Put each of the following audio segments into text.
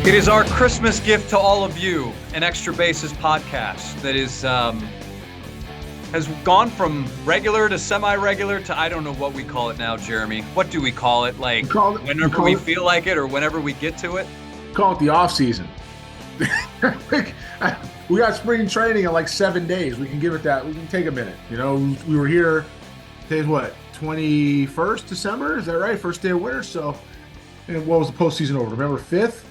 It is our Christmas gift to all of you, an Extra Bases podcast that is has gone from regular to semi-regular to I don't know what we call it now, Jeremy. What do we call it? Like whenever we feel like it or whenever we get to it? Call it the off season. We got spring training in like 7 days. We can give it that. We can take a minute. You know, we were here. Today's what? 21st December? Is that right? First day of winter. So, and what was the postseason over? November 5th?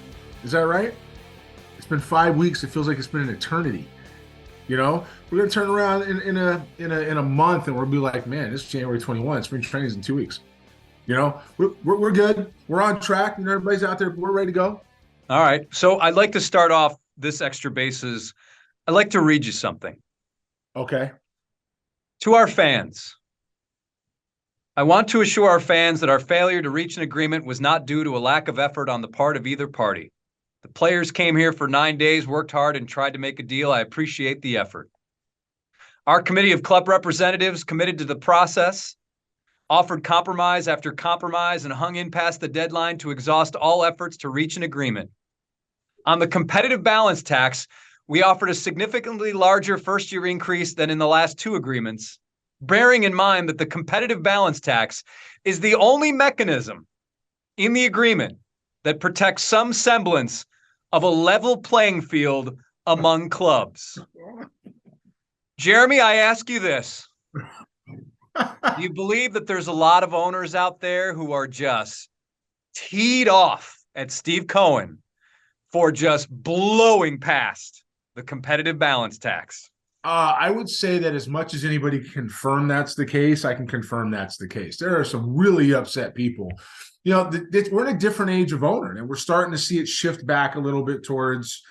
Is that right? It's been 5 weeks. It feels like it's been an eternity. You know, we're gonna turn around in a month, and we'll be like, man, it's January 21. Spring training's in 2 weeks. You know, we're good. We're on track. You know, everybody's out there. We're ready to go. All right. So I'd like to start off this Extra Bases. I'd like to read you something. Okay. To our fans, I want to assure our fans that our failure to reach an agreement was not due to a lack of effort on the part of either party. The players came here for 9 days, worked hard, and tried to make a deal. I appreciate the effort. Our committee of club representatives committed to the process, offered compromise after compromise, and hung in past the deadline to exhaust all efforts to reach an agreement. On the competitive balance tax, we offered a significantly larger first-year increase than in the last two agreements, bearing in mind that the competitive balance tax is the only mechanism in the agreement that protects some semblance of a level playing field among clubs. Jeremy, I ask you this. Do you believe that there's a lot of owners out there who are just teed off at Steve Cohen for just blowing past the competitive balance tax? I would say that as much as anybody can confirm that's the case, I can confirm that's the case. There are some really upset people. You know, we're in a different age of owner, and we're starting to see it shift back a little bit towards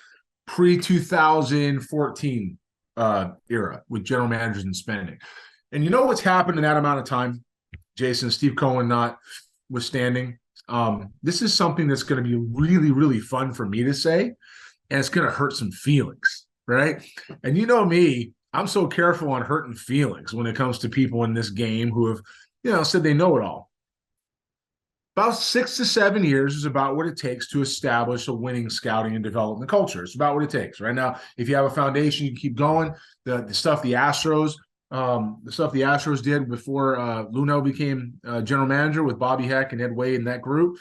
pre-2014 era with general managers and spending. And you know what's happened in that amount of time, Jason, Steve Cohen notwithstanding? This is something that's going to be really, really fun for me to say, and it's going to hurt some feelings, right? And you know me, I'm so careful on hurting feelings when it comes to people in this game who have, you know, said they know it all. About 6 to 7 years is about what it takes to establish a winning scouting and development culture. It's about what it takes. Right now, if you have a foundation, you keep going. The stuff the Astros did before Luhnow became general manager with Bobby Heck and Ed Wade and that group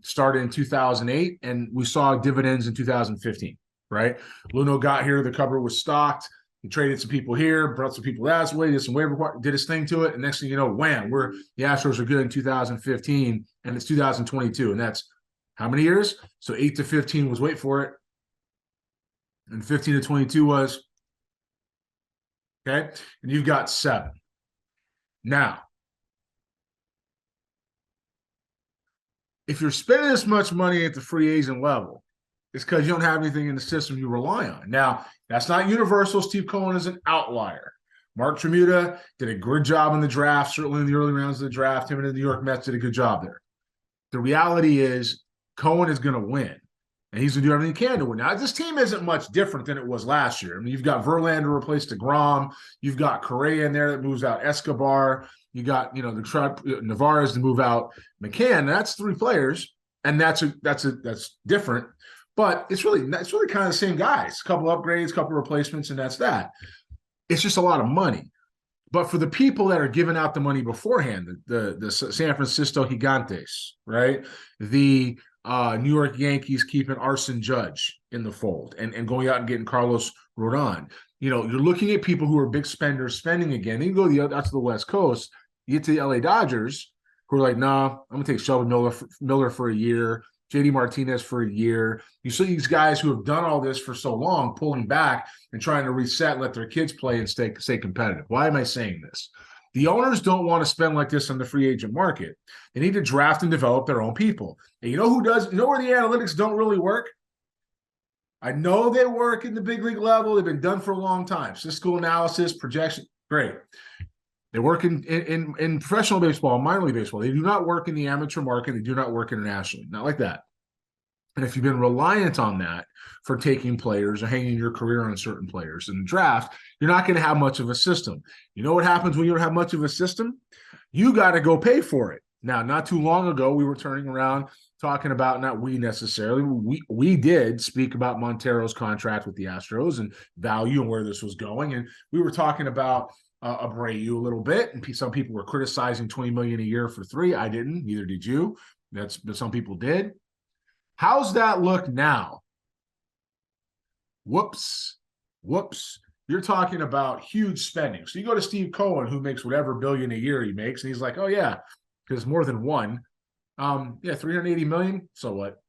started in 2008, and we saw dividends in 2015. Right, Luhnow got here, the cupboard was stocked. He traded some people here, brought some people that way, did some waiver, did his thing to it, and next thing you know, wham, the Astros are good in 2015, and it's 2022, and that's how many years? So 8 to 15 was, wait for it, and 15 to 22 was, okay, and you've got 7. Now, if you're spending this much money at the free agent level, it's because you don't have anything in the system you rely on. Now, that's not universal. Steve Cohen is an outlier. Mark Tremuta did a good job in the draft, certainly in the early rounds of the draft. Him and the New York Mets did a good job there. The reality is Cohen is going to win, and he's going to do everything he can to win. Now, this team isn't much different than it was last year. I mean, you've got Verlander replaced DeGrom. You've got Correa in there that moves out Escobar. You got, you know, the Navarez to move out McCann. That's 3 players, and that's different. But it's really kind of the same guys. A couple upgrades, a couple replacements, and that's that. It's just a lot of money. But for the people that are giving out the money beforehand, the San Francisco Gigantes, right? The New York Yankees keeping Arson Judge in the fold and going out and getting Carlos Rodon. You know, you're looking at people who are big spenders spending again. Then you go out to the West Coast, you get to the LA Dodgers, who are like, nah, I'm going to take Shelby Miller for a year. JD Martinez for a year. You see these guys who have done all this for so long pulling back and trying to reset, let their kids play and stay competitive. Why am I saying this? The owners don't want to spend like this on the free agent market. They need to draft and develop their own people. And you know who does? You know where the analytics don't really work? I know they work in the big league level. They've been done for a long time. Statistical analysis, projection, great. They work in professional baseball, minor league baseball. They do not work in the amateur market. They do not work internationally. Not like that. And if you've been reliant on that for taking players or hanging your career on certain players in the draft, you're not going to have much of a system. You know what happens when you don't have much of a system? You got to go pay for it. Now, not too long ago, we were turning around talking about, not we necessarily, we did speak about Montero's contract with the Astros and value and where this was going. And we were talking about Abreu a little bit. And some people were criticizing $20 million a year for 3. I didn't, neither did you. But some people did. How's that look now? Whoops. You're talking about huge spending. So you go to Steve Cohen, who makes whatever billion a year he makes, and he's like, oh yeah, because more than one. Yeah, 380 million. So what?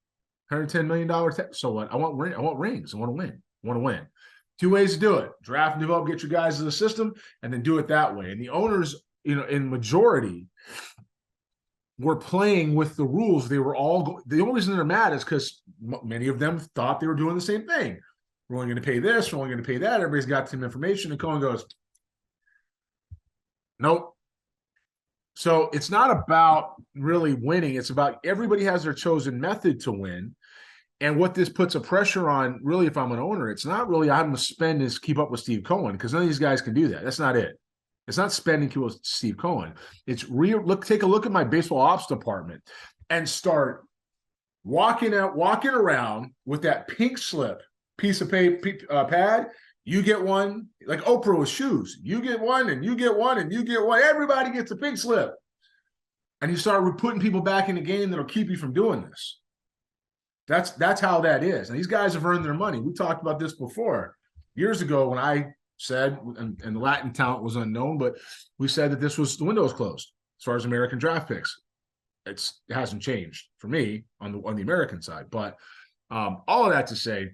$110 million. So what? I want rings. I want to win. 2 ways to do it: draft and develop, get your guys in the system, and then do it that way. And the owners, in majority, were playing with the rules. They were all the only reason they're mad is because many of them thought they were doing the same thing. We're only going to pay this. We're only going to pay that. Everybody's got some information. And Cohen goes, nope. So it's not about really winning. It's about everybody has their chosen method to win. And what this puts a pressure on, really, if I'm an owner, it's not really I'm going to spend is keep up with Steve Cohen, because none of these guys can do that. That's not it. It's not spending to with Steve Cohen. It's take a look at my baseball ops department and start walking around with that pink slip piece of pad. You get one, like Oprah with shoes. You get one, and you get one, and you get one. Everybody gets a pink slip. And you start putting people back in the game that'll keep you from doing this. That's how that is. And these guys have earned their money. We talked about this before. Years ago when I said, and the Latin talent was unknown, but we said that the window was closed as far as American draft picks. It hasn't changed for me on the American side. But all of that to say,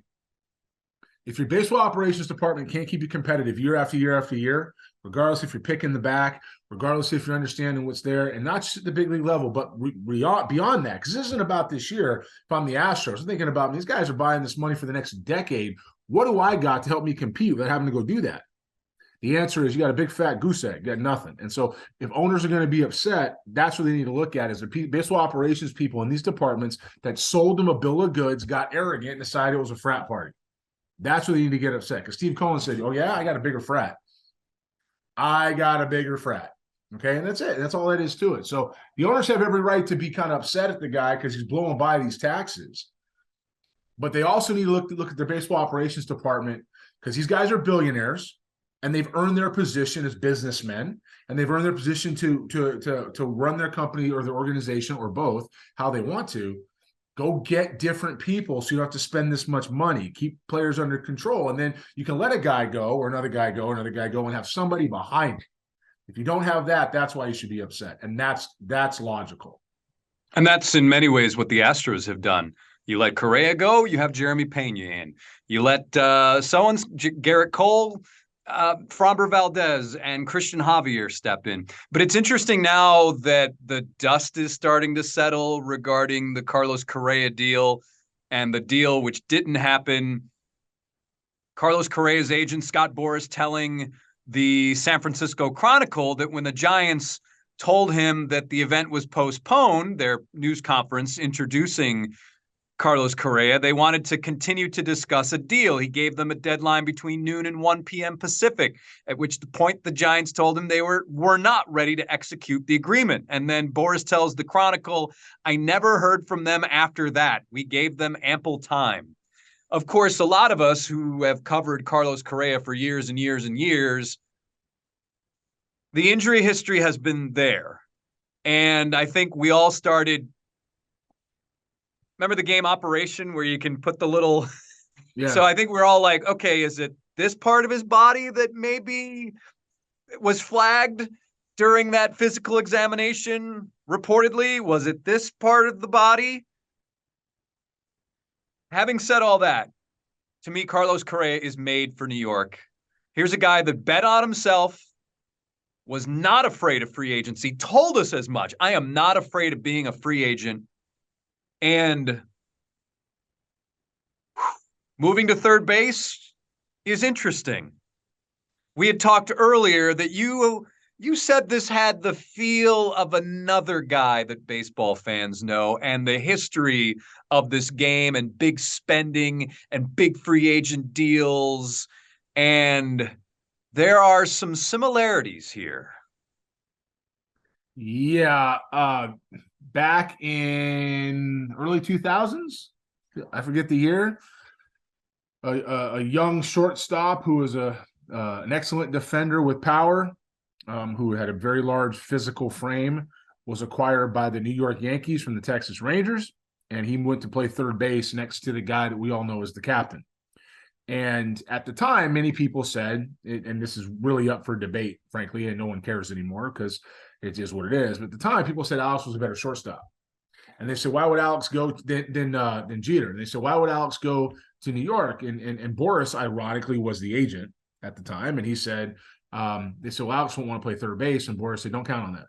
if your baseball operations department can't keep you competitive year after year after year, regardless if you're picking the back, regardless if you're understanding what's there, and not just at the big league level, but beyond that, because this isn't about this year. If I'm the Astros, I'm thinking about these guys are buying this money for the next decade. What do I got to help me compete without having to go do that? The answer is you got a big fat goose egg, you got nothing. And so if owners are going to be upset, that's what they need to look at, is the baseball operations people in these departments that sold them a bill of goods, got arrogant, and decided it was a frat party. That's what they need to get upset. Because Steve Cohen said, oh yeah, I got a bigger frat. Okay, and that's it. That's all that is to it. So the owners have every right to be kind of upset at the guy because he's blowing by these taxes. But they also need to look at their baseball operations department, because these guys are billionaires and they've earned their position as businessmen, and they've earned their position to run their company or their organization or both how they want to. Go get different people so you don't have to spend this much money. Keep players under control. And then you can let a guy go or another guy go and have somebody behind it. If you don't have that, that's why you should be upset. And that's logical. And that's in many ways what the Astros have done. You let Correa go, you have Jeremy Pena in. You let Garrett Cole, Framber Valdez, and Christian Javier step in. But it's interesting now that the dust is starting to settle regarding the Carlos Correa deal and the deal which didn't happen. Carlos Correa's agent, Scott Boras, telling the San Francisco Chronicle that when the Giants told him that the event was postponed, their news conference introducing Carlos Correa, they wanted to continue to discuss a deal. He gave them a deadline between noon and 1 p.m. Pacific, at which point the Giants told him they were not ready to execute the agreement. And then Boras tells the Chronicle, I never heard from them after that. We gave them ample time. Of course, a lot of us who have covered Carlos Correa for years and years and years, the injury history has been there. And I think we all started. Remember the game Operation where you can put the little. Yeah. So I think we're all like, okay, is it this part of his body that maybe was flagged during that physical examination? Reportedly, was it this part of the body? Having said all that, to me, Carlos Correa is made for New York. Here's a guy that bet on himself, was not afraid of free agency, told us as much. I am not afraid of being a free agent. And moving to third base is interesting. We had talked earlier that you said this had the feel of another guy that baseball fans know, and the history of this game and big spending and big free agent deals. And there are some similarities here. Yeah. back in early 2000s. I forget the year. A young shortstop who was an excellent defender with power, who had a very large physical frame, was acquired by the New York Yankees from the Texas Rangers, and he went to play third base next to the guy that we all know as the captain. And at the time, many people said, and this is really up for debate, frankly, and no one cares anymore because it is what it is. But at the time, people said Alex was a better shortstop. And they said, why would Alex go than Jeter? And they said, why would Alex go to New York? And Boris, ironically, was the agent at the time. And he said, they said, well, Alex won't want to play third base. And Boris said, don't count on that.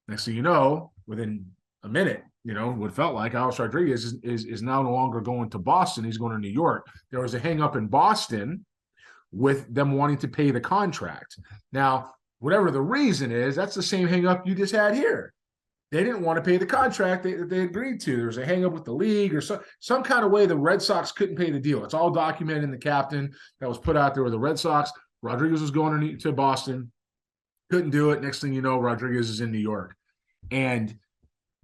Next thing you know, within a minute, what felt like Alex Rodriguez is now no longer going to Boston. He's going to New York. There was a hang up in Boston with them wanting to pay the contract. Now, whatever the reason is, that's the same hang up you just had here. They didn't want to pay the contract they agreed to. There was a hang up with the league or some kind of way the Red Sox couldn't pay the deal. It's all documented in the captain that was put out there with the Red Sox. Rodriguez was going to Boston, couldn't do it. Next thing you know, Rodriguez is in New York. And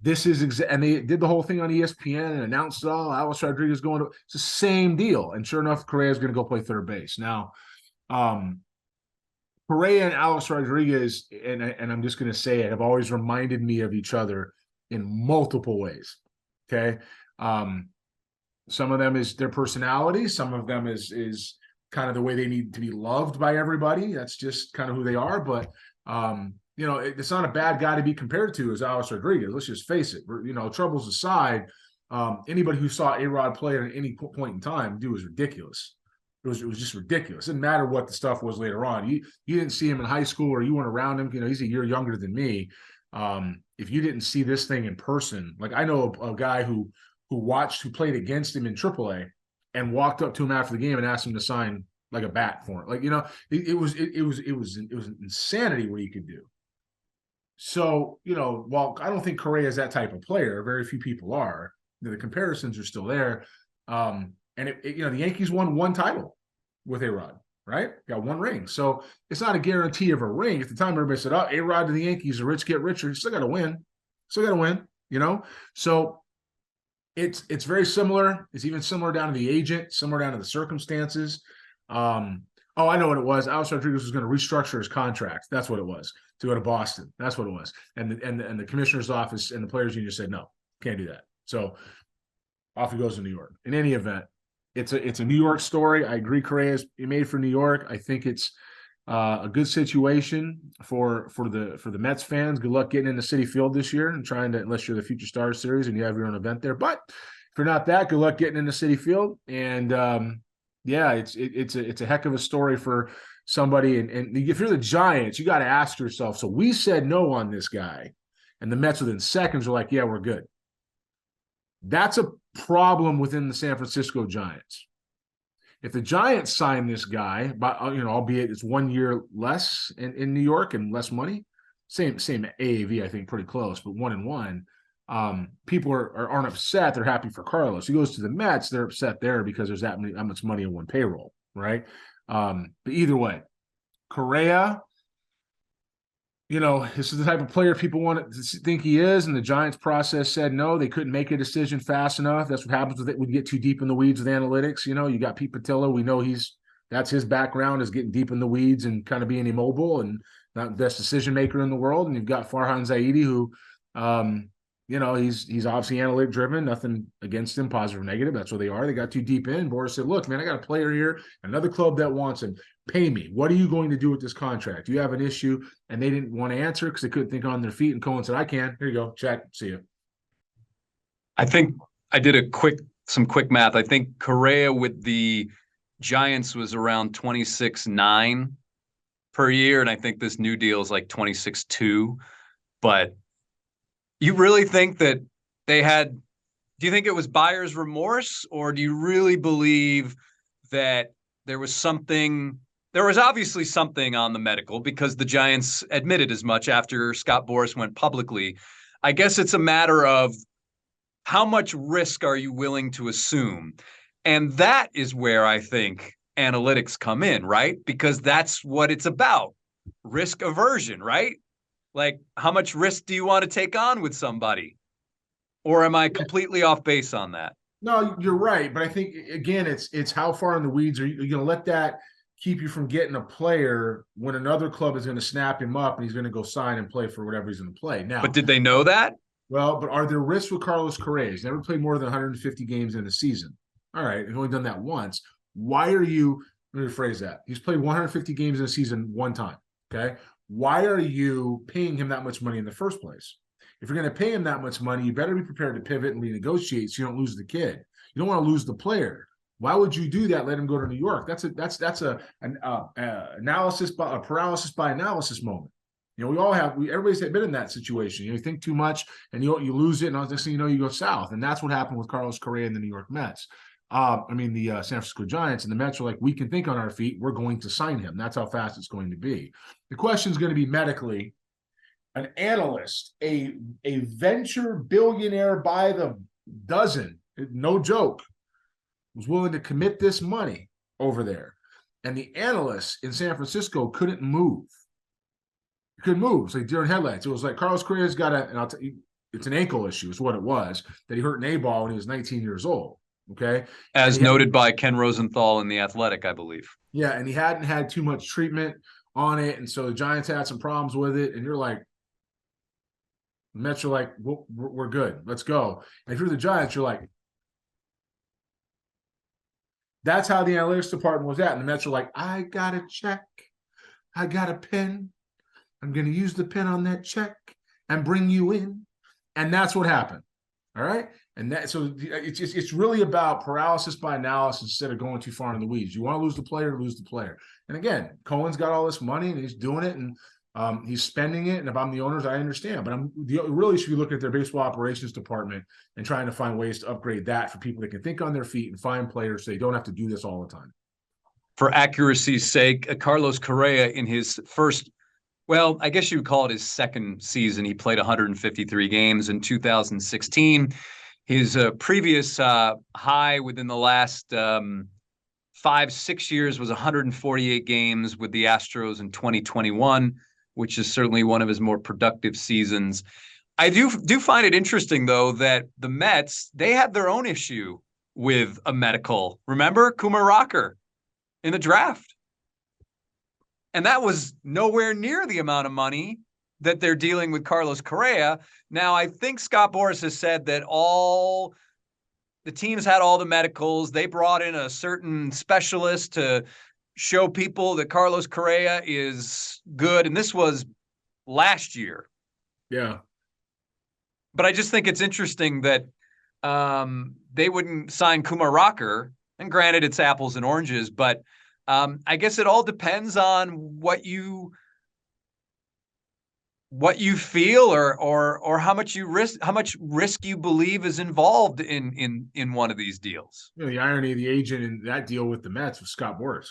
this is and they did the whole thing on ESPN and announced it all. Alex Rodriguez going to it's the same deal. And sure enough, Correa is going to go play third base. Now, Correa and Alex Rodriguez, and I'm just going to say it, have always reminded me of each other in multiple ways. Okay. Some of them is their personality. Some of them is kind of the way they need to be loved by everybody. That's just kind of who they are. But, it's not a bad guy to be compared to as Alex Rodriguez. Let's just face it. Troubles aside, anybody who saw A-Rod play at any point in time, dude, was ridiculous. It was just ridiculous. It didn't matter what the stuff was later on. You didn't see him in high school or you weren't around him. He's a year younger than me. If you didn't see this thing in person, like I know a guy who played against him in AAA and walked up to him after the game and asked him to sign like a bat for him. It was insanity what he could do. So, while I don't think Correa is that type of player, very few people are. The comparisons are still there. And the Yankees won one title with A-Rod, right? Got one ring. So it's not a guarantee of a ring. At the time, everybody said, oh, A-Rod to the Yankees, the rich get richer. You still got to win. So it's very similar. It's even similar down to the agent, similar down to the circumstances. I know what it was. Alex Rodriguez was going to restructure his contract. That's what it was, to go to Boston. That's what it was. And the commissioner's office and the players union said, no, can't do that. So off he goes to New York. In any event, it's a New York story. I agree. Correa is made for New York. I think it's a good situation for the Mets fans. Good luck getting into Citi Field this year and trying to, unless you're the Future Stars series and you have your own event there. But if you're not that, good luck getting into Citi Field. And it's a heck of a story for somebody. And if you're the Giants, you got to ask yourself. So we said no on this guy, and the Mets within seconds were like, yeah, we're good. That's a problem within the San Francisco Giants. If the Giants sign this guy, albeit it's 1 year less in New York and less money, same AAV, I think pretty close, but 1-1. People aren't upset. They're happy for Carlos. He goes to the Mets. They're upset there because there's that much money in one payroll, right? But either way, Correa, this is the type of player people want to think he is, and the Giants process said no. They couldn't make a decision fast enough. That's what happens with it when you get too deep in the weeds with analytics. You got Pete Patillo. We know that's his background, is getting deep in the weeds and kind of being immobile and not the best decision maker in the world. And you've got Farhan Zaidi, who he's obviously analytic driven, nothing against him, positive or negative. That's what they are. They got too deep in. Boris said, look, man, I got a player here, another club that wants him. Pay me. What are you going to do with this contract? You have an issue. And they didn't want to answer because they couldn't think on their feet. And Cohen said, I can. Here you go. Check. See you. I think I did some quick math. I think Correa with the Giants was around 26.9 per year. And I think this new deal is like 26.2. But you really think that do you think it was buyer's remorse, or do you really believe that there was obviously something on the medical, because the Giants admitted as much after Scott Boras went publicly? I guess it's a matter of how much risk are you willing to assume? And that is where I think analytics come in, right? Because that's what it's about. Risk aversion, right? Like, how much risk do you want to take on with somebody? Or am I completely off base on that? No, you're right, but I think again, it's how far in the weeds are you going to let that keep you from getting a player when another club is going to snap him up and he's going to go sign and play for whatever he's going to play. Now, But did they know that? well, but are there risks with Carlos Correa? He's never played more than 150 games in a season. All right, he's only done that once. Why are you? Let me rephrase that. He's played 150 games in a season one time. Okay, why are you paying him that much money in the first place? If you're going to pay him that much money, you better be prepared to pivot and renegotiate so you don't lose the kid. You don't want to lose the player. Why would you do that? Let him go to New York. That's an analysis by a paralysis by analysis moment. You know, everybody's been in that situation. You think too much and you lose it, and next thing you know, you go south. And that's what happened with Carlos Correa and the New York Mets. The San Francisco Giants, and the Mets are like, we can think on our feet. We're going to sign him. That's how fast it's going to be. The question is going to be medically. An analyst, a venture billionaire by the dozen, no joke, was willing to commit this money over there. And the analysts in San Francisco couldn't move. Couldn't move. It's like deer in headlights. It was like Carlos Correa's got and I'll tell you, it's an ankle issue, is what it was, that he hurt an A-ball when he was 19 years old. Okay. As noted by Ken Rosenthal in The Athletic, I believe. Yeah, and he hadn't had too much treatment on it. And so the Giants had some problems with it. And you're like, the Mets are like, we're good. Let's go. And if you're the Giants, you're like, that's how the analytics department was at. And the Mets are like, I got a check. I got a pen. I'm going to use the pen on that check and bring you in. And that's what happened. All right. And so it's really about paralysis by analysis instead of going too far in the weeds. You want to lose the player, lose the player. And again, Cohen's got all this money and he's doing it. And he's spending it, and if I'm the owners, I understand. But really should be looking at their baseball operations department and trying to find ways to upgrade that for people that can think on their feet and find players so they don't have to do this all the time. For accuracy's sake, Carlos Correa in his first, well, I guess you would call it his second season, he played 153 games in 2016. His previous high within the last 5-6 years was 148 games with the Astros in 2021. Which is certainly one of his more productive seasons. I do find it interesting, though, that the Mets, they had their own issue with a medical. Remember Kumar Rocker in the draft? And that was nowhere near the amount of money that they're dealing with Carlos Correa. Now, I think Scott Boras has said that all the teams had all the medicals. They brought in a certain specialist to show people that Carlos Correa is good. And this was last year. Yeah. But I just think it's interesting that they wouldn't sign Kumar Rocker. And granted, it's apples and oranges, but I guess it all depends on what you feel or how much risk you believe is involved in one of these deals. You know, the irony of the agent in that deal with the Mets was Scott Boras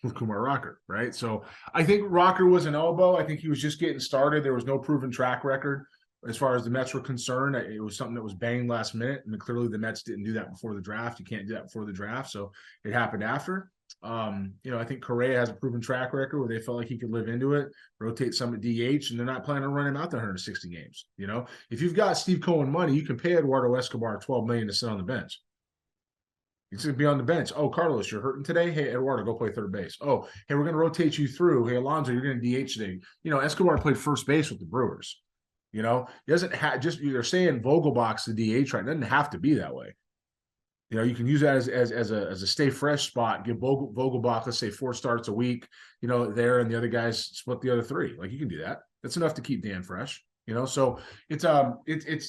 with Kumar Rocker, right? So I think Rocker was an elbow. I think he was just getting started. There was no proven track record as far as the Mets were concerned. It was something that was banged last minute. I mean, clearly the Mets didn't do that before the draft. You can't do that before the draft. So it happened after. I think Correa has a proven track record where they felt like he could live into it, rotate some at DH, and they're not planning on running him out there 160 games. You know, if you've got Steve Cohen money, you can pay Eduardo Escobar $12 million to sit on the bench. He's going to be on the bench. Oh, Carlos, you're hurting today? Hey, Eduardo, go play third base. Oh, hey, we're going to rotate you through. Hey, Alonso, you're going to DH today. You know, Escobar played first base with the Brewers. You know, he doesn't have they're saying Vogelbach's the DH right. It doesn't have to be that way. You know, you can use that as a stay fresh spot. Give Vogelbach, let's say 4 starts a week, you know, there, and the other guys split the other 3. Like, you can do that. That's enough to keep Dan fresh. You know, so it's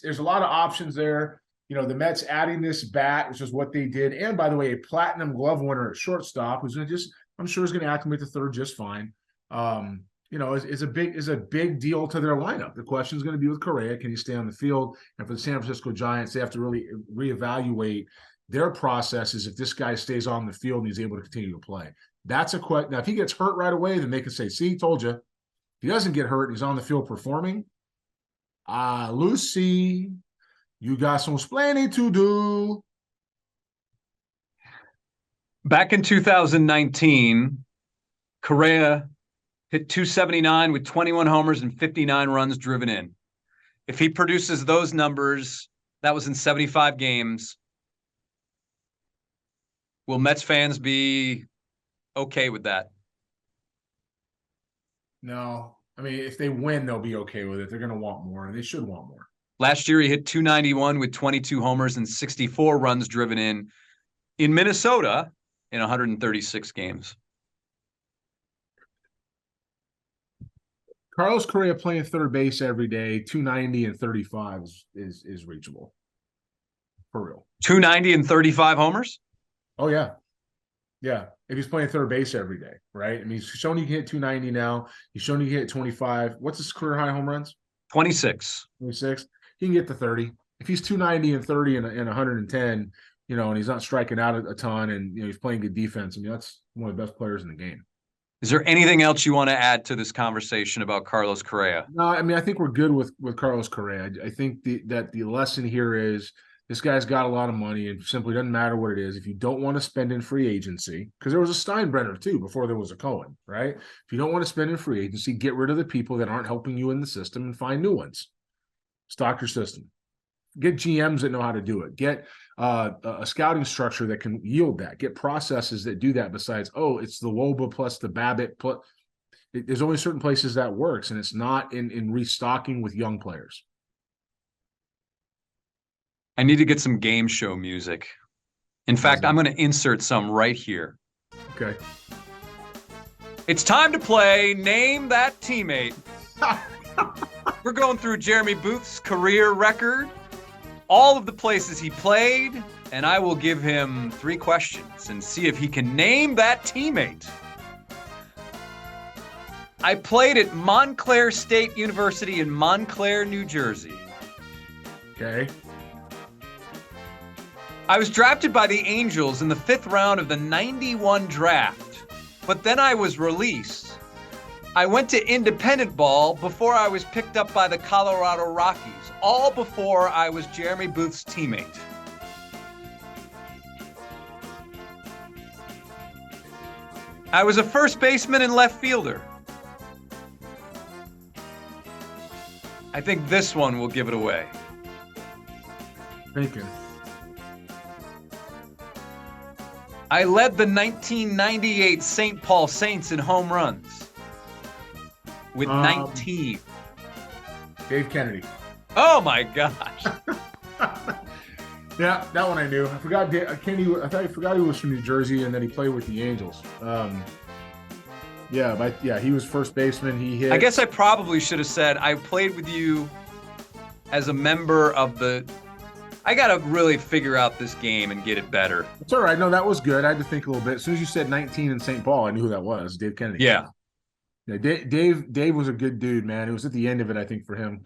there's a lot of options there. You know, the Mets adding this bat, which is what they did. And by the way, a platinum glove winner at shortstop who's I'm sure is going to acclimate to third just fine. Is a big deal to their lineup. The question is going to be with Correa, can he stay on the field? And for the San Francisco Giants, they have to really reevaluate their processes if this guy stays on the field and he's able to continue to play. That's a question. Now, if he gets hurt right away, then they can say, see, told you. If he doesn't get hurt and he's on the field performing, Lucy, you got some explaining to do. Back in 2019, Correa hit 279 with 21 homers and 59 runs driven in. If he produces those numbers, that was in 75 games. Will Mets fans be okay with that? No. I mean, if they win, they'll be okay with it. They're going to want more, and they should want more. Last year, he hit 291 with 22 homers and 64 runs driven in Minnesota in 136 games. Carlos Correa playing third base every day, 290 and 35 is reachable. For real. 290 and 35 homers? Oh, yeah. Yeah. If he's playing third base every day, right? I mean, he's shown he can hit 290 now. He's shown he can hit 25. What's his career high home runs? 26. 26. He can get to 30. If he's 290 and 30 and 110, and he's not striking out a ton and, he's playing good defense, I mean, that's one of the best players in the game. Is there anything else you want to add to this conversation about Carlos Correa? No, I mean, I think we're good with Carlos Correa. I think that the lesson here is this guy's got a lot of money and simply doesn't matter what it is. If you don't want to spend in free agency, because there was a Steinbrenner too before there was a Cohen, right? If you don't want to spend in free agency, get rid of the people that aren't helping you in the system and find new ones. Stock your system. Get GMs that know how to do it. Get a scouting structure that can yield that. Get processes that do that besides, it's the WOBA plus the BABIP. There's only certain places that works, and it's not in restocking with young players. I need to get some game show music. In fact, I'm going to insert some right here. Okay. It's time to play Name That Teammate. We're going through Jeremy Booth's career record, all of the places he played, and I will give him 3 questions and see if he can name that teammate. I played at Montclair State University in Montclair, New Jersey. Okay. I was drafted by the Angels in the 5th round of the 91 draft, but then I was released. I went to independent ball before I was picked up by the Colorado Rockies, all before I was Jeremy Booth's teammate. I was a first baseman and left fielder. I think this one will give it away. Thinking. I led the 1998 St. Paul Saints in home runs with 19. Dave Kennedy. Oh my gosh. Yeah, that one I knew. I forgot Kennedy. I forgot he was from New Jersey and then he played with the Angels. He was first baseman. He hit. I guess I probably should have said I played with you as a member of the. I got to really figure out this game and get it better. It's all right. No, that was good. I had to think a little bit. As soon as you said 19 in St. Paul, I knew who that was. Dave Kennedy. Yeah. Yeah, Dave was a good dude, man. It was at the end of it, I think, for him.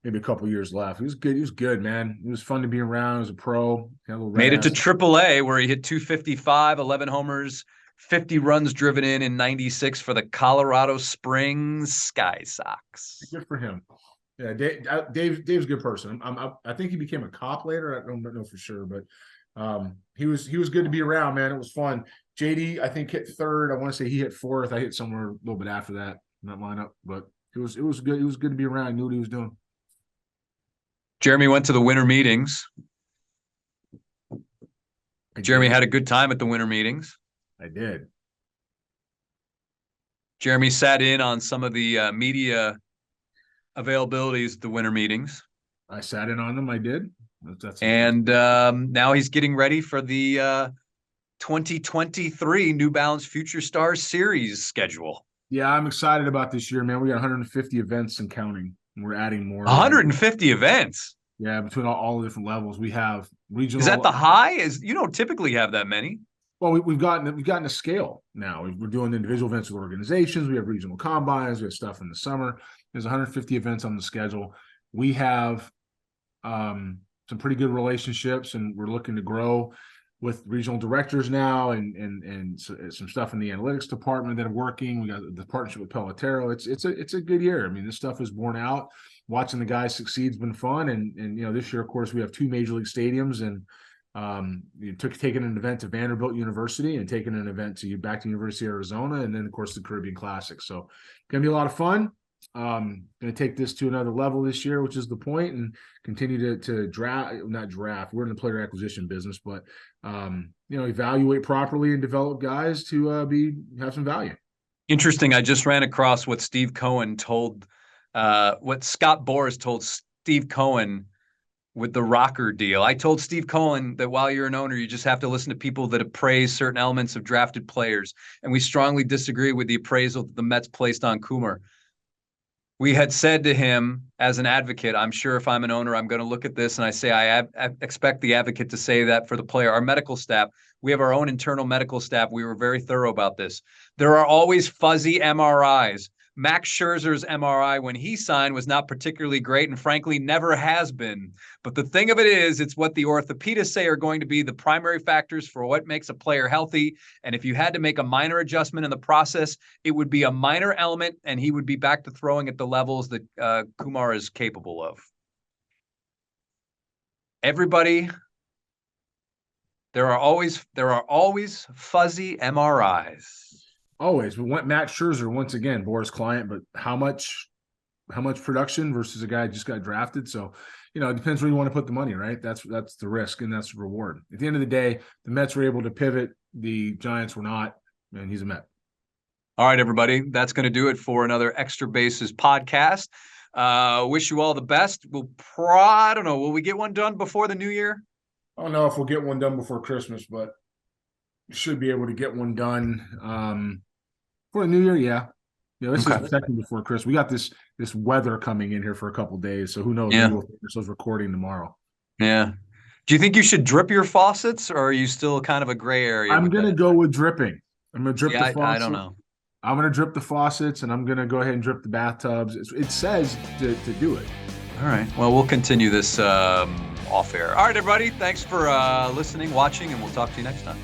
Maybe a couple years left. He was good. He was good, man. It was fun to be around. He was a pro. Made it to AAA where he hit 255, 11 homers, 50 runs driven in 96 for the Colorado Springs Sky Sox. Good for him. Yeah, Dave's a good person. I think he became a cop later. I don't know for sure, but he was good to be around, man. It was fun. JD, I think, hit 3rd. I want to say he hit 4th. I hit somewhere a little bit after that in that lineup, but it was good. It was good to be around. I knew what he was doing. Jeremy went to the winter meetings. Jeremy had a good time at the winter meetings. I did. Jeremy sat in on some of the media availabilities at the winter meetings. I sat in on them. I did. And now he's getting ready for the 2023 New Balance Future Stars Series schedule. Yeah, I'm excited about this year, man. We got 150 events and counting. We're adding more. 150 events? Yeah, between all the different levels. We have regional. Is that the high? You don't typically have that many. Well, we've gotten a scale now. We're doing individual events with organizations. We have regional combines. We have stuff in the summer. There's 150 events on the schedule. We have some pretty good relationships, and we're looking to grow with regional directors now, and some stuff in the analytics department that are working. We got the partnership with Pelotero. It's a good year. I mean, this stuff is borne out. Watching the guys succeed has been fun, and this year, of course, we have 2 major league stadiums, and Taking an event to Vanderbilt University and taking an event back to University of Arizona, and then of course the Caribbean Classic. So gonna be a lot of fun. Going to take this to another level this year, which is the point, and continue to not draft. We're in the player acquisition business, but evaluate properly and develop guys to have some value. Interesting. I just ran across what Steve Cohen told, what Scott Boras told Steve Cohen with the rocker deal. I told Steve Cohen that while you're an owner, you just have to listen to people that appraise certain elements of drafted players, and we strongly disagree with the appraisal that the Mets placed on Coomer. We had said to him as an advocate, I'm sure if I'm an owner, I'm going to look at this and I say, I expect the advocate to say that for the player. Our medical staff, we have our own internal medical staff. We were very thorough about this. There are always fuzzy MRIs. Max Scherzer's MRI when he signed was not particularly great and frankly never has been. But the thing of it is, it's what the orthopedists say are going to be the primary factors for what makes a player healthy. And if you had to make a minor adjustment in the process, it would be a minor element and he would be back to throwing at the levels that Kumar is capable of. Everybody, there are always fuzzy MRIs. Always. We want Matt Scherzer once again, Boris' client, but how much production versus a guy who just got drafted? So, it depends where you want to put the money, right? That's the risk and that's the reward. At the end of the day, the Mets were able to pivot, the Giants were not, and he's a Met. All right, everybody. That's going to do it for another Extra Bases podcast. Wish you all the best. I don't know, will we get one done before the new year? I don't know if we'll get one done before Christmas, but we should be able to get one done for the new year. Yeah. This is second before Christmas. We got this weather coming in here for a couple of days, so who knows? Yeah. Maybe we'll finish those recording tomorrow. Yeah. Do you think you should drip your faucets, or are you still kind of a gray area? I'm going to go with dripping. I'm going to drip the faucets. I don't know. I'm going to drip the faucets, and I'm going to go ahead and drip the bathtubs. It says to do it. All right. Well, we'll continue this off air. All right, everybody. Thanks for listening, watching, and we'll talk to you next time.